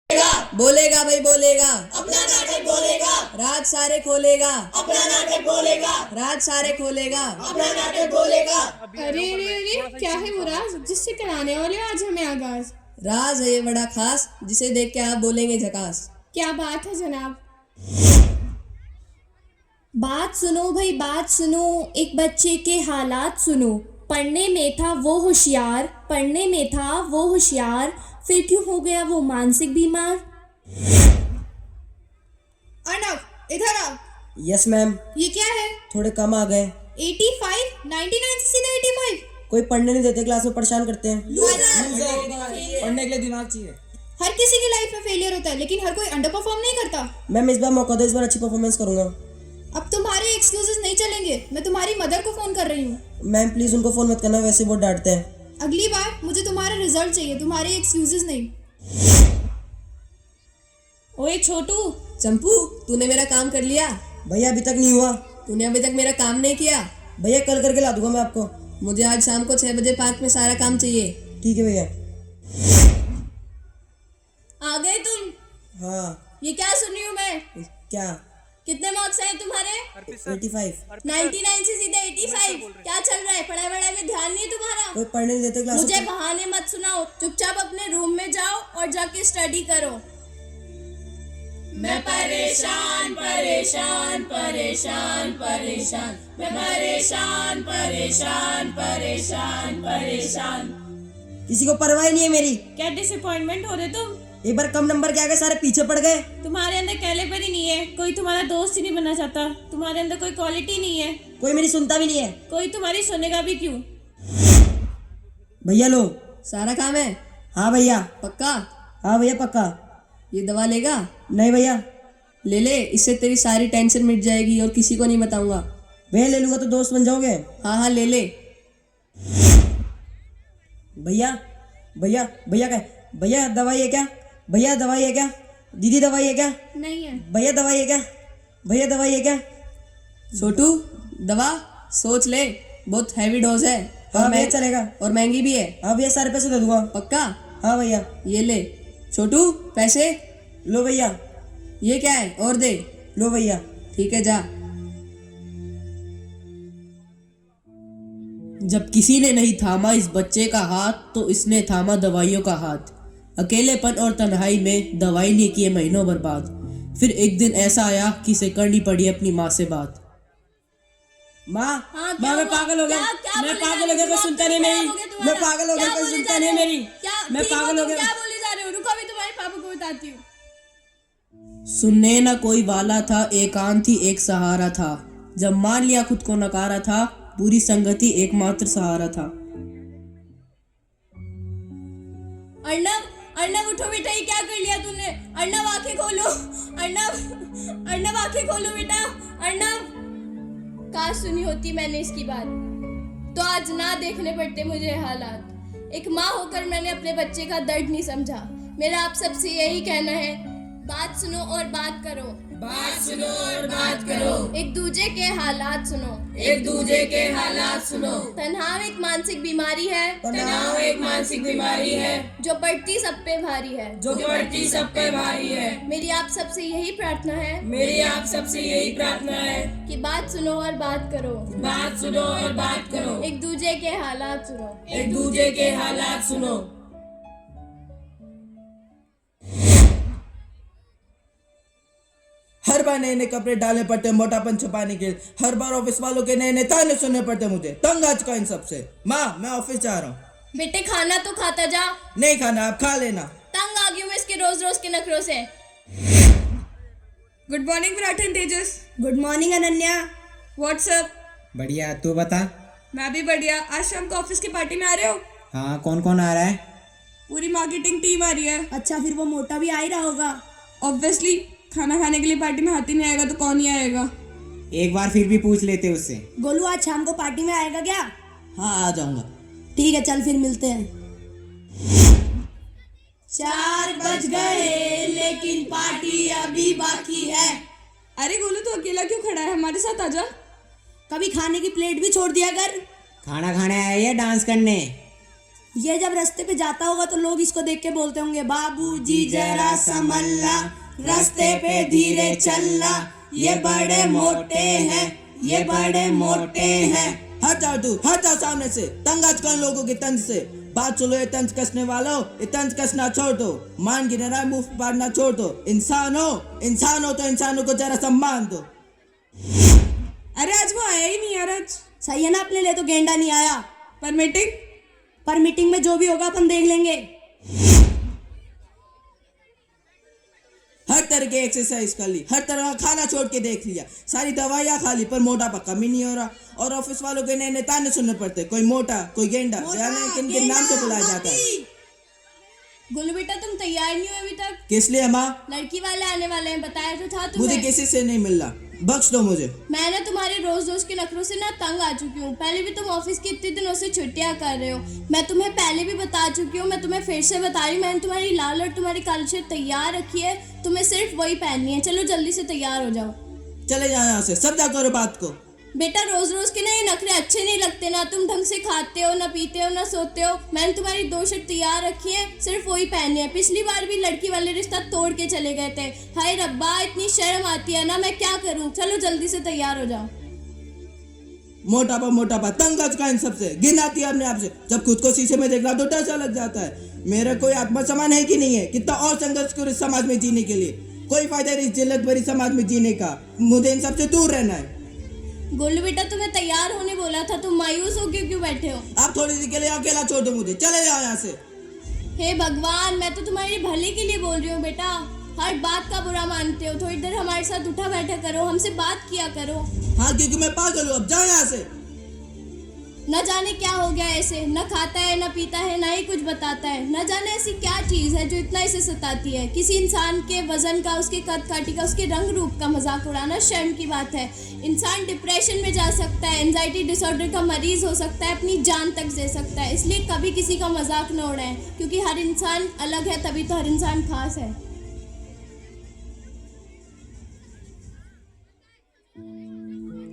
बोलेगा भाई बोलेगा, अपना नाटक बोलेगा, राज सारे खोलेगा, अपना नाटक बोलेगा, राज सारे खोलेगा। अपना नाटक बोलेगा। अरे अरे अरे क्या है वो राज जिससे कराने वाले हो आज हमें आगाज? राज है ये बड़ा खास, जिसे देख के आप बोलेंगे झकास। क्या बात है जनाब? बात सुनो भाई बात सुनो, एक बच्चे के हालात सुनो। पढ़ने में था वो होशियार, पढ़ने में था वो होशियार, फिर क्यों हो गया वो मानसिक बीमार? अर्नव इधर आओ। यस मैम, ये क्या है? थोड़े कम आ गए। 85 99 से सीधा 85। कोई पढ़ने नहीं देते, क्लास में परेशान करते हैं। पढ़ने के लिए दिमाग चाहिए। हर किसी की लाइफ में फेलियर होता है, लेकिन हर कोई अंडर परफॉर्म नहीं करता। मैम इस बार मौका दो, इस बार अच्छी परफॉर्मेंस करूंगा। अब तुम्हारे एक्सक्यूजेस नहीं चलेंगे, मैं तुम्हारी मदर को फोन कर रही हूँ। मैम प्लीज उनको फोन मत करना, वैसे बहुत डांटते हैं। अगली बार मुझे तुम्हारा रिजल्ट चाहिए, तुम्हारे एक्सक्यूजेस नहीं। ओए छोटू, चंपू तूने मेरा काम कर लिया? भैया अभी तक नहीं हुआ। तूने अभी तक मेरा काम नहीं किया? भैया कल करके ला दूंगा मैं आपको। मुझे आज शाम को 6 बजे पार्क में सारा काम चाहिए। ठीक है भैया। आ गए तुम? हाँ। ये क्या सुन रही हूँ मैं? क्या? कितने मार्क्स हैं तुम्हारे? 85। 99 से सीधे 85? क्या चल रहा है? पढ़ाई वढ़ाई में ध्यान नहीं है तुम्हारा? कोई पढ़ने नहीं देते क्लास मुझे में। बहाने मत सुनाओ, चुपचाप अपने रूम में जाओ और जाके स्टडी करो। मैं परेशान परेशान परेशान परेशान, मैं परेशान परेशान परेशान परेशान। किसी को परवाह ही नहीं है मेरी। क्या डिसअपॉइंटमेंट हो रहे तुम? एक बार कम नंबर के आ गए, सारे पीछे पड़ गए। तुम्हारे अंदर कैलिबर ही नहीं है, कोई तुम्हारा दोस्त ही नहीं बनना चाहता, तुम्हारे अंदर कोई क्वालिटी नहीं है, कोई मेरी सुनता भी नहीं है। कोई तुम्हारी सुनेगा भी क्यों? भैया लो सारा काम है। हाँ भैया। पक्का? हाँ भैया पक्का। ये दवा लेगा? नहीं भैया। ले ले, इससे तेरी सारी टेंशन मिट जाएगी और किसी को नहीं बताऊंगा। भैया ले लूंगा तो दोस्त बन जाओगे? हाँ हाँ ले ले। भैया भैया भैया क्या? भैया दवाई है क्या? भैया दवाई है क्या? दीदी दवाई है क्या? नहीं है। भैया दवाई है क्या? भैया दवाई है क्या? छोटू दवा सोच ले, बहुत हैवी डोज है। हाँ भैया चलेगा, और महंगी भी है। हाँ भैया सारे पैसे दे दूंगा। पक्का? हाँ भैया। ये ले छोटू पैसे। लो भैया। ये क्या है? और दे। लो भैया। ठीक है जा। जब किसी ने नहीं थामा इस बच्चे का हाथ, तो इसने थामा दवाइयों का हाथ। अकेलेपन और तन्हाई में दवाई ने किए महीनों बर्बाद। फिर एक दिन ऐसा आया कि इसे करनी पड़ी अपनी माँ से बात। माँ हाँ, माँ मैं पागल हो गया। मैं पागल हो गया, कोई सुनता नहीं मेरी। मैं पागल हो गया, कोई सुनता नहीं मेरी। मैं पागल हो गया। क्या बोले जा रहे हो? रुको अभी तुम्हारे पापा को बताती हूँ। सुनने न कोई वाला था, एकांत ही एक सहारा था। जब मान लिया खुद को नकारा था, पूरी संगति एकमात्र सहारा था। अर्नव अर्नव उठो बेटा, ये क्या कर लिया तूने? अर्नव आंखें खोलो, अर्नव आंखें खोलो बेटा। अर्नव, काश सुनी होती मैंने इसकी बात, तो आज ना देखने पड़ते मुझे हालात। एक माँ होकर मैंने अपने बच्चे का दर्द नहीं समझा। मेरा आप सबसे यही कहना है, बात सुनो और बात करो, बात सुनो और बात करो, एक दूजे के हालात सुनो। एक दूजे के हालात सुनो। तनाव एक मानसिक बीमारी है, तनाव एक मानसिक बीमारी है, जो बढ़ती सब पे भारी है, जो बढ़ती सब पे भारी है। मेरी आप सबसे यही प्रार्थना है मेरी आप सबसे यही प्रार्थना है कि बात सुनो और बात करो, बात सुनो और बात करो, एक दूजे के हालात सुनो। एक दूजे के हालात सुनो। हर बार नए नए कपड़े डालने पड़ते मोटापन छुपाने के। हर बार ऑफिस वालों के नए नए ताने सुनने पड़ते मुझे। तंग आ चुका इन सबसे। माँ मैं ऑफिस जा रहा हूँ। बेटे खाना तो खाता जा। नहीं खाना, आप खा लेना। तंग आ गई हूँ मैं इसके रोज रोज के नखरों से। Good morning Virat and Tejas. Good morning Ananya. What's up? बढ़िया, तू बता। मैं भी बढ़िया। आज शाम को ऑफिस की पार्टी में आ रहे हो? हाँ, कौन कौन आ रहा है? पूरी मार्केटिंग टीम आ रही है। अच्छा फिर वो मोटा भी आ ही रहा होगा। ऑब्वियसली, खाना खाने के लिए पार्टी में हाथी नहीं आएगा तो कौन ही आएगा? एक बार फिर भी पूछ लेते उससे। गोलू आज शाम को पार्टी में आएगा क्या? हाँ आ जाऊंगा। ठीक है चल फिर मिलते हैं। 4 बज गए लेकिन पार्टी अभी बाकी है। अरे गोलू तू अकेला क्यों खड़ा है? हमारे साथ आजा। कभी खाने की प्लेट भी छोड़ दिया कर। खाना खाने आए या डांस करने? ये जब रास्ते पे जाता होगा तो लोग इसको देख के बोलते होंगे, बाबूजी जरा संभलना, रास्ते पे धीरे चलना, ये बड़े मोटे हैं, ये बड़े मोटे हैं। हट जाओ तू, हट जाओ सामने से, तंग आज कौन लोगों के तंज से। बात सुनो, ये तंज कसने वालों, ये तंज कसना छोड़ दो, मान गिरना मुंह फाड़ना छोड़ दो। इंसान हो तो इंसानों को जरा सम्मान दो। अरे आज वो आया ही नहीं यार आज। सही है ना, अपने लिए तो गेंडा नहीं आया। पर मीटिंग पर मीटिंग में जो भी होगा अपन देख लेंगे। हर तरह की एक्सरसाइज कर ली, हर तरह का खाना छोड़ के देख लिया, सारी दवाइयाँ खा ली, पर मोटापा कम ही नहीं हो रहा। और ऑफिस वालों के नए नए ताने सुनने पड़ते, कोई मोटा कोई गेंडा, जाने किन किन नाम से बुलाया जाता है। गोलू बेटा तुम तैयार नहीं हो अभी तक? किस लिए माँ? लड़की वाले आने वाले हैं, बताया तो था मुझे तुम्हें। किसी से नहीं मिल रहा, बख्श दो मुझे। मैं ना तुम्हारे रोज रोज के नखरों से ना तंग आ चुकी हूँ। पहले भी तुम ऑफिस के इतने दिनों से छुट्टियां कर रहे हो, मैं तुम्हें पहले भी बता चुकी हूँ, मैं तुम्हें फिर से बता रही हूँ, मैंने तुम्हारी लाल और तुम्हारी काली शर्ट तैयार रखी है, तुम्हें सिर्फ वही पहननी है। चलो जल्दी से तैयार हो जाओ। चले जाओ यहाँ से, समझा करो बात को। बेटा रोज रोज के ना ये नखरे अच्छे नहीं लगते, ना तुम ढंग से खाते हो, ना पीते हो, ना सोते हो। मैंने तुम्हारी 2 शर्ट तैयार रखी है, सिर्फ वही पहननी है। पिछली बार भी लड़की वाले रिश्ता तोड़ के चले गए थे। हाय रब्बा, इतनी शर्म आती है ना, मैं क्या करूं। चलो जल्दी से तैयार हो जाओ। मोटापा तंग आज का इन सबसे, घिन आती है अपने आप से। जब खुद को शीशे में देखना तो डर सा लग जाता है। मेरा कोई आत्मसम्मान है कि नहीं है? कितना और संघर्ष करो इस समाज में जीने के लिए, कोई फायदा नहीं जिल्लत भरी समाज में जीने का। मुझे इन सबसे दूर रहना है। गोलू बेटा तुम्हें तैयार होने बोला था, तुम मायूस हो क्यों बैठे हो? आप थोड़ी देर के लिए अकेला छोड़ दो मुझे, चले जाओ यहाँ से। हे भगवान, मैं तो तुम्हारे भले के लिए बोल रही हूँ बेटा। हर बात का बुरा मानते हो। थोड़ी देर हमारे साथ उठा बैठा करो, हमसे बात किया करो। हाँ, क्योंकि मैं पागल हूँ। अब जाओ यहाँ से। न जाने क्या हो गया ऐसे, न खाता है, न पीता है, न ही कुछ बताता है। न जाने ऐसी क्या चीज़ है जो इतना इसे सताती है। किसी इंसान के वजन का, उसके कद काठी का, उसके रंग रूप का मजाक उड़ाना शर्म की बात है। इंसान डिप्रेशन में जा सकता है, एंजाइटी डिसऑर्डर का मरीज हो सकता है, अपनी जान तक दे सकता है। इसलिए कभी किसी का मजाक न उड़ाएं, क्योंकि हर इंसान अलग है, तभी तो हर इंसान खास है।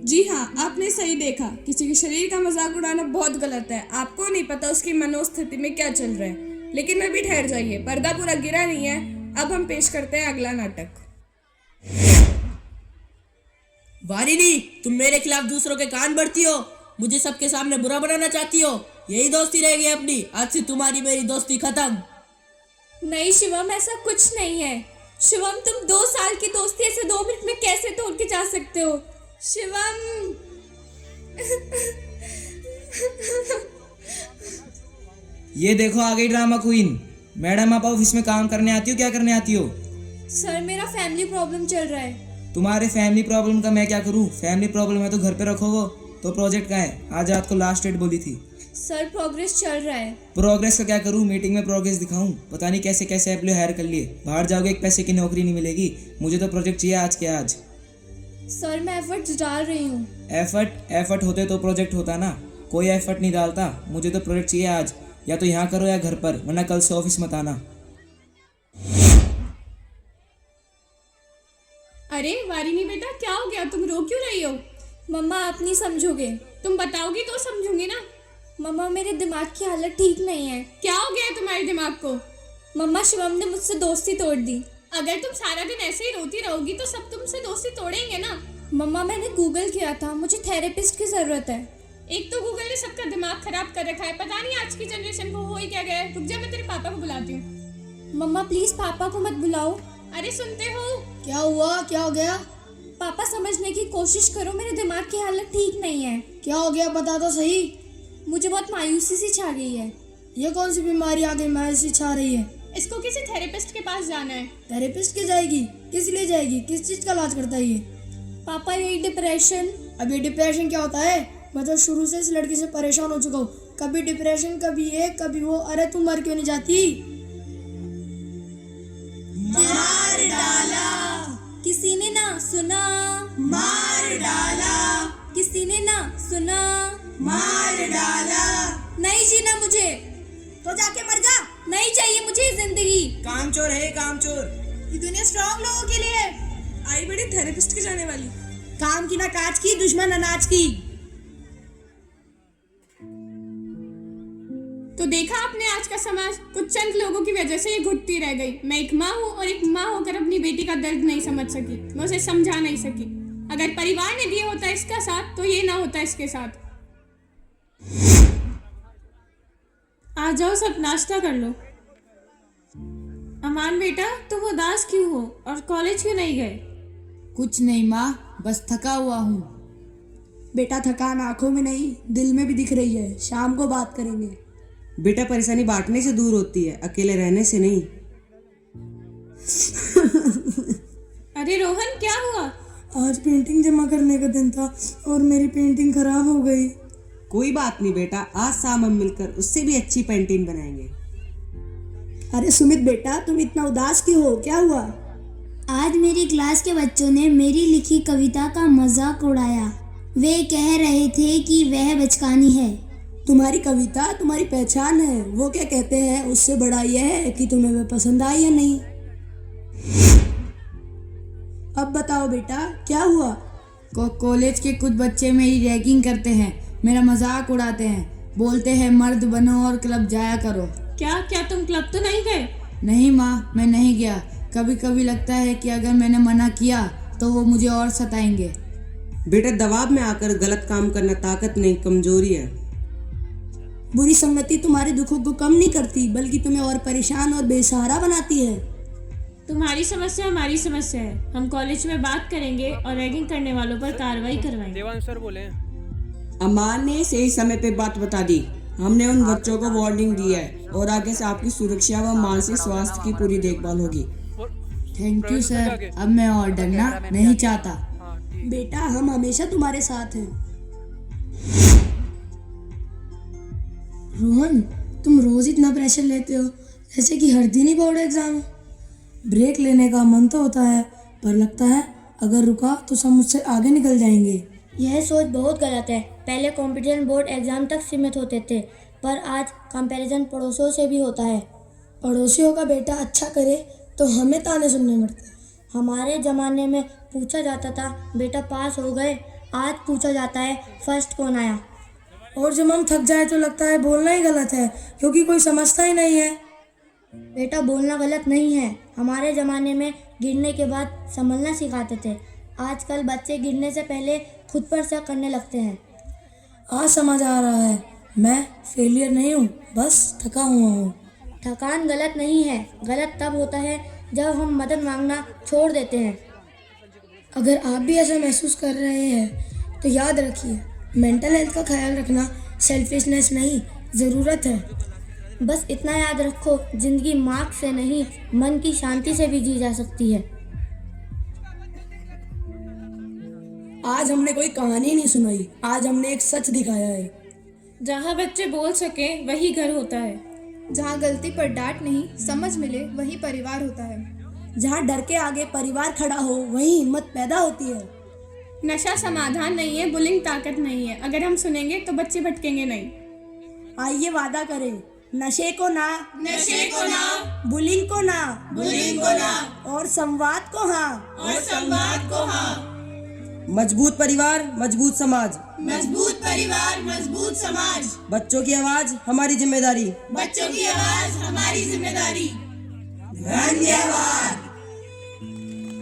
जी हाँ, आपने सही देखा। किसी के शरीर का मजाक उड़ाना बहुत गलत है। आपको नहीं पता उसकी मनोस्थिति में क्या चल रहा है। लेकिन अभी ठहर जाइए, पर्दा पूरा गिरा नहीं है। अब हम पेश करते हैं अगला नाटक। वारिनी, तुम मेरे खिलाफ दूसरों के कान भरती हो, मुझे सबके सामने बुरा बनाना चाहती हो। यही दोस्ती रहेगी अपनी? आज से तुम्हारी मेरी दोस्ती खत्म। नहीं शिवम, ऐसा कुछ नहीं है। शिवम, तुम 2 साल की दोस्ती ऐसे 2 मिनट में कैसे तोड़ के जा सकते हो? शिवम ये देखो आ गई ड्रामा क्वीन। मैडम, आप ऑफिस में काम करने आती हो, क्या करने आती हो? सर, मेरा फैमिली प्रॉब्लम चल रहा है। तुम्हारे फैमिली प्रॉब्लम का मैं क्या करूं? फैमिली प्रॉब्लम है तो घर पे रखो वो। तो प्रोजेक्ट का है? आज रात को लास्ट डेट बोली थी। सर, प्रोग्रेस चल रहा है। प्रोग्रेस का क्या करूं? मीटिंग में प्रोग्रेस दिखाऊं? पता नहीं कैसे कैसे एम्प्लॉय हायर कर लिए। बाहर जाओगे, एक पैसे की नौकरी नहीं मिलेगी। मुझे तो प्रोजेक्ट चाहिए आज के आज। सर, मैं एफर्ट्स डाल रही हूँ। एफर्ट होते तो प्रोजेक्ट होता ना। कोई एफर्ट नहीं डालता। मुझे तो प्रोजेक्ट चाहिए आज। या तो यहाँ करो या घर पर, वरना कल से ऑफिस मत आना। अरे वारिनी बेटा, क्या हो गया? तुम रो क्यों रही हो? मम्मा, आप नहीं समझोगे। तुम बताओगी तो समझूंगी ना। मम्मा, मेरे दिमाग की हालत ठीक नहीं है। क्या हो गया है तुम्हारे दिमाग को? मम्मा, शिवम ने मुझसे दोस्ती तोड़ दी। अगर तुम सारा दिन ऐसे ही रोती रहोगी तो सब तुमसे दोस्ती तोड़ेंगे ना। मम्मा, मैंने गूगल किया था, मुझे थेरेपिस्ट की जरूरत है। एक तो गूगल ने सबका दिमाग खराब कर रखा है, पता नहीं आज की जनरेशन को हो ही क्या गया है। रुक जा, मैं तेरे पापा को बुलाती हूँ। मम्मा प्लीज पापा को मत बुलाओ। अरे सुनते हो? क्या हुआ? क्या हो गया? पापा समझने की कोशिश करो, मेरे दिमाग की हालत ठीक नहीं है। क्या हो गया, बता तो सही। मुझे बहुत मायूसी सी छा गई है। ये कौन सी बीमारी आ गई मायूसी छा रही है? इसको किसी थेरेपिस्ट के पास जाना है। थेरेपिस्ट के जाएगी? किस लिए जाएगी? किस चीज का इलाज करता है ये? पापा, यही डिप्रेशन। अब ये डिप्रेशन क्या होता है? मैं तो शुरू से इस लड़की से परेशान हो चुका हूँ। कभी डिप्रेशन, कभी ये कभी वो। अरे तुम मर क्यों नहीं जाती? मार डाला किसी ने ना सुना, मार डाला किसी ने ना सुना, मार डाला। नहीं जीना मुझे तो जाके मर जा। नहीं चाहिए मुझे जिंदगी। कामचोर है कामचोर। ये दुनिया स्ट्रॉन्ग लोगों के लिए है। आई बड़ी थेरेपिस्ट के जाने वाली। काम की ना काज की, दुश्मन अनाज की। तो देखा आपने आज का समाज, कुछ चंद लोगों की वजह से ये घुटती रह गई। मैं एक माँ हूँ और एक माँ होकर अपनी बेटी का दर्द नहीं समझ सकी, मैं उसे समझा नहीं सकी। अगर परिवार ने दिया होता इसका साथ तो ये ना होता इसके साथ। आ जाओ सब नाश्ता कर लो। अमान बेटा तुम उदास क्यों हो और कॉलेज क्यों नहीं गए? कुछ नहीं माँ, बस थका हुआ हूँ। बेटा थकान आंखों में नहीं दिल में भी दिख रही है, शाम को बात करेंगे। बेटा परेशानी बांटने से दूर होती है, अकेले रहने से नहीं। अरे रोहन क्या हुआ? आज पेंटिंग जमा करने का दिन था और मेरी पेंटिंग खराब हो गई। कोई बात नहीं बेटा, आज शाम हम मिलकर उससे भी अच्छी पेंटिंग बनाएंगे। अरे सुमित बेटा तुम इतना उदास क्यों हो, क्या हुआ? आज मेरी क्लास के बच्चों ने मेरी लिखी कविता का मजाक उड़ाया। वे कह रहे थे कि वह बचकानी है। तुम्हारी कविता तुम्हारी पहचान है, वो क्या कहते हैं उससे बड़ा यह है कि तुम्हें वह पसंद आई या नहीं। अब बताओ बेटा क्या हुआ? कॉलेज के कुछ बच्चे मेरी रैगिंग करते हैं, मेरा मजाक उड़ाते हैं, बोलते हैं मर्द बनो और क्लब जाया करो। क्या तुम क्लब तो नहीं गए? नहीं माँ, मैं नहीं गया। कभी कभी लगता है कि अगर मैंने मना किया तो वो मुझे और सताएंगे। बेटा दबाव में आकर गलत काम करना ताकत नहीं, कमजोरी है। बुरी संगति तुम्हारे दुखों को कम नहीं करती बल्कि तुम्हें और परेशान और बेसहारा बनाती है। तुम्हारी समस्या हमारी समस्या है। हम कॉलेज में बात करेंगे और रैगिंग करने वालों पर कार्रवाई करवाएंगे। देवांश सर बोले। अमान ने सही समय पे बात बता दी। हमने उन बच्चों को वार्निंग दी है और आगे से आपकी सुरक्षा व मानसिक स्वास्थ्य की पूरी देखभाल होगी। थैंक यू सर, अब मैं और डरना नहीं चाहता। बेटा हम हमेशा तुम्हारे साथ हैं। रोहन तुम रोज इतना प्रेशर लेते हो जैसे कि हर दिन ही बोर्ड एग्जाम है। ब्रेक लेने का मन तो होता है पर लगता है अगर रुका तो सब मुझसे आगे निकल जाएंगे। यह सोच बहुत गलत है। पहले कंपटीशन बोर्ड एग्जाम तक सीमित होते थे, पर आज कंपैरिजन पड़ोसियों से भी होता है। पड़ोसियों का बेटा अच्छा करे तो हमें ताने सुनने पड़ते हैं। हमारे ज़माने में पूछा जाता था बेटा पास हो गए, आज पूछा जाता है फर्स्ट कौन आया। और जब हम थक जाए तो लगता है बोलना ही गलत है क्योंकि कोई समझता ही नहीं है। बेटा बोलना गलत नहीं है। हमारे ज़माने में गिरने के बाद संभलना सिखाते थे। आजकल बच्चे गिरने से पहले खुद पर शक करने लगते हैं। आज समझ आ रहा है, मैं फेलियर नहीं हूँ, बस थका हुआ हूँ। थकान गलत नहीं है। गलत तब होता है जब हम मदद मांगना छोड़ देते हैं। अगर आप भी ऐसा महसूस कर रहे हैं तो याद रखिए, मेंटल हेल्थ का ख्याल रखना सेल्फिशनेस नहीं, ज़रूरत है। बस इतना याद रखो, जिंदगी मार्क्स से नहीं मन की शांति से भी जी जा सकती है। आज हमने कोई कहानी नहीं सुनाई, आज हमने एक सच दिखाया है। जहाँ बच्चे बोल सके वही घर होता है। जहाँ गलती पर डांट नहीं समझ मिले वही परिवार होता है। जहाँ डर के आगे परिवार खड़ा हो वहीं हिम्मत पैदा होती है। नशा समाधान नहीं है, बुलिंग ताकत नहीं है। अगर हम सुनेंगे तो बच्चे भटकेंगे नहीं। आइए वादा करें, नशे को ना, बुलिंग को ना, और संवाद को हाँ। मजबूत परिवार मजबूत समाज। बच्चों की आवाज हमारी जिम्मेदारी। धन्यवाद।